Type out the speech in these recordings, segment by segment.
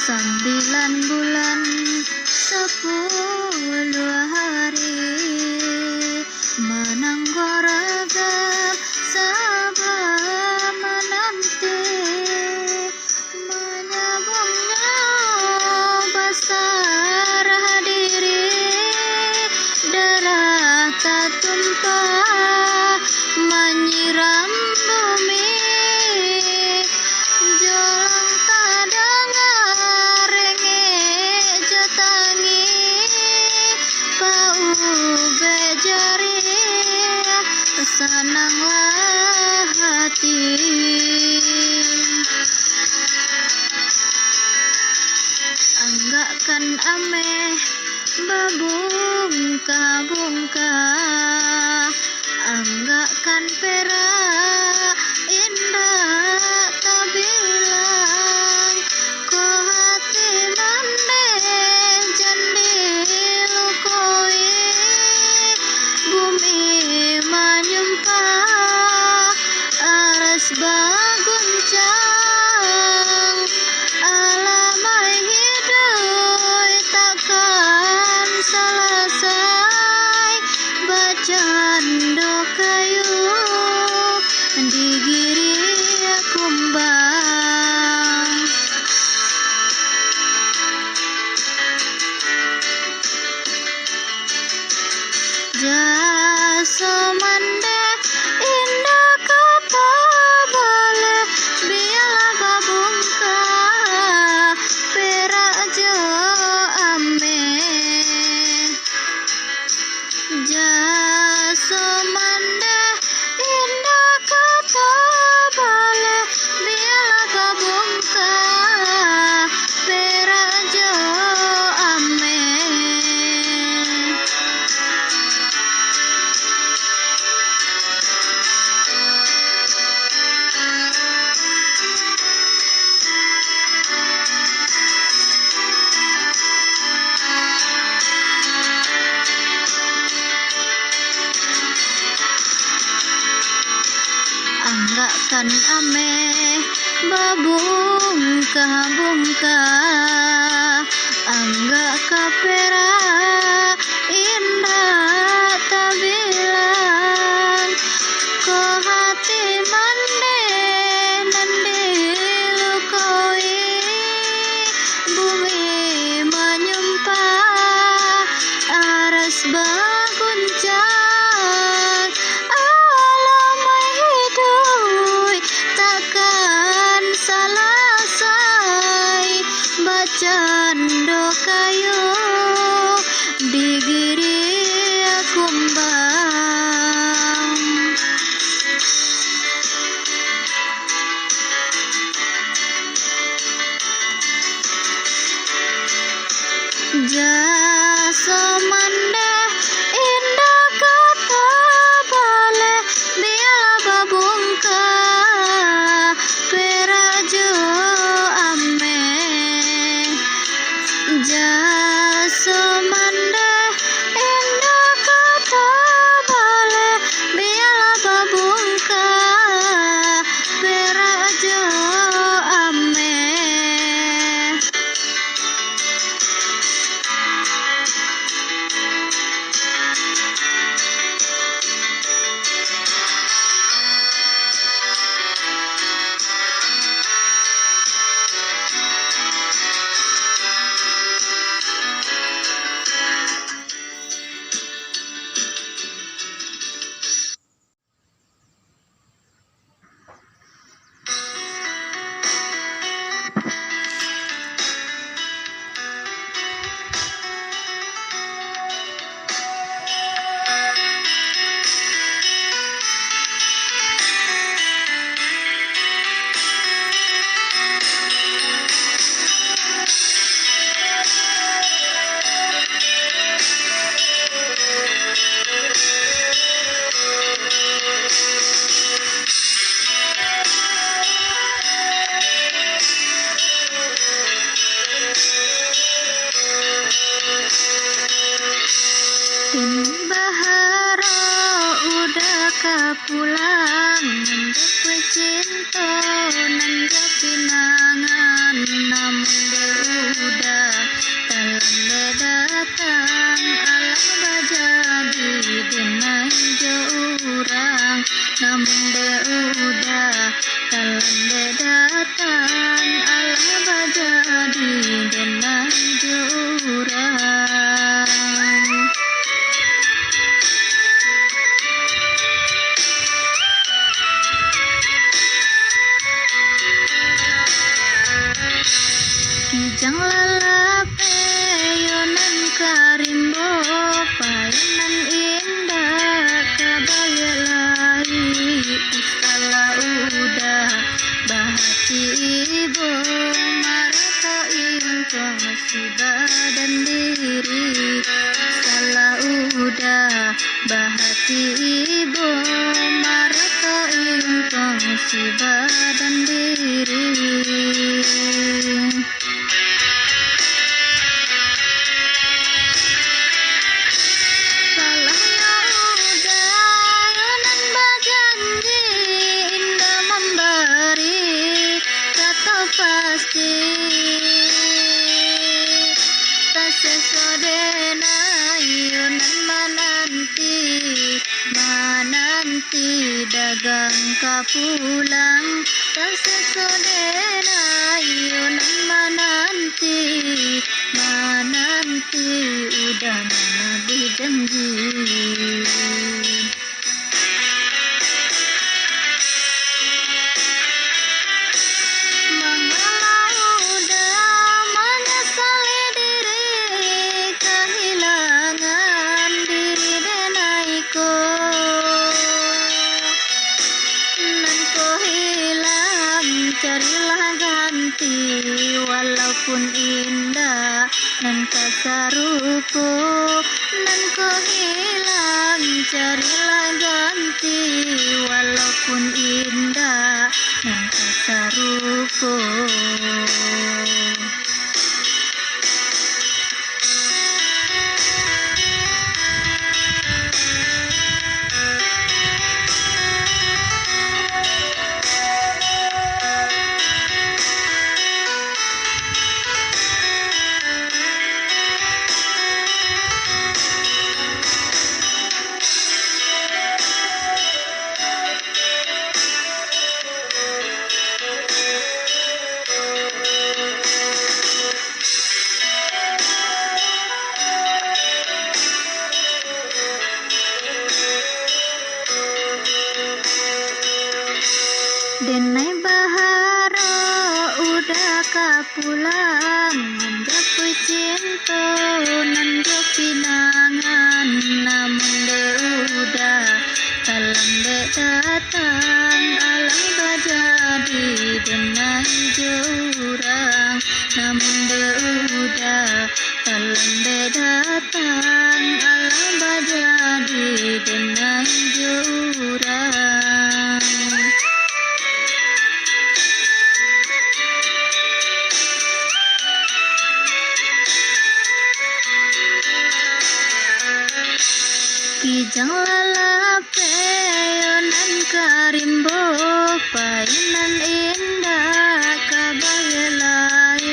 9 bulan 10 hari menanggorokan sabar menanti menyambungnya besar diri darah tak tumpah menyiram bumi jolang tak dengar rengek jatangi pau bejari senanglah hati anggakkan ameh babungka-bungka anggakkan perak indah tak bilang ko hati mande jandi lukoi bumi menyumpah aras baguncang alamai hidup takkan selesai bacando kayu digiri kumbang jasa mande indah kata boleh biarlah babungka perak jo ame jasa mande indah kata boleh biarlah babungka perak jo ame anggakkan ameh babungka-bungka anggakkan perak indah tak bilang ko hati mande nande lukoi bumi menyumpah aras baguncang alamai hidup takkan selesai bacando kayu digiri kumbang jasa mande indah kata boleh biar babungka perak jo ame jasa mande indah kata boleh biar babungka perak jo ame pulang nanggap cinta nanggap pinangan namun talande datang alah bajadi denai jurang. Kijang lalape yonan karimbo painan indah kabayalai istala udah bahati ibu marata intong si badan diri istala udah bahati ibu marata intong si badan diri. Pasti tasesodena yunan mananti dagang kapulang tasesodena yunan mananti udah mana berjanji. Carilah ganti walaupun indah nan kasarupo nan kau hilang. Carilah ganti walaupun indah nan kasarupo. Denai baharo udah kapulang menjapu cinta nan jo pinangan namun de udah talande datang alang bajadi denai jurang namun de udah talande datang alang bajadi denai jurang. Kijang lalape yonan karimbo painan indah kabayalai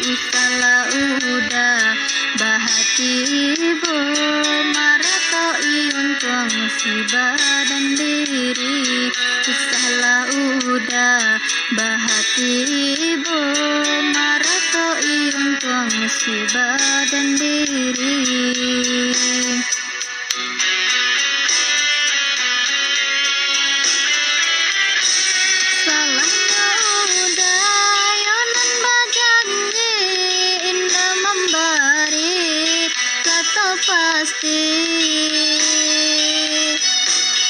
ustala udah bahati ibu marata iuntong si badan diri ustala udah bahati ibu marata iuntong si badan diri. Pasti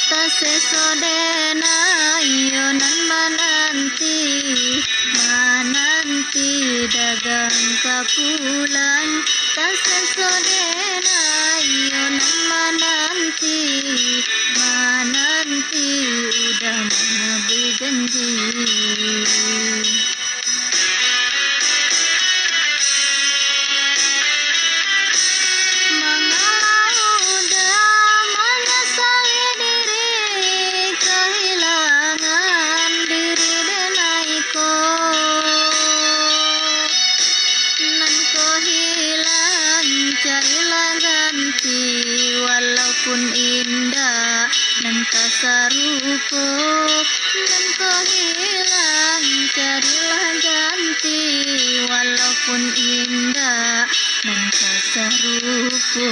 tasesodena yunan mananti dagang kapulang tasesodena yunan mananti udah mana berjanji. Carilah ganti walaupun indah nan kasarupo nan kau hilang. pun indah nan tak serupa.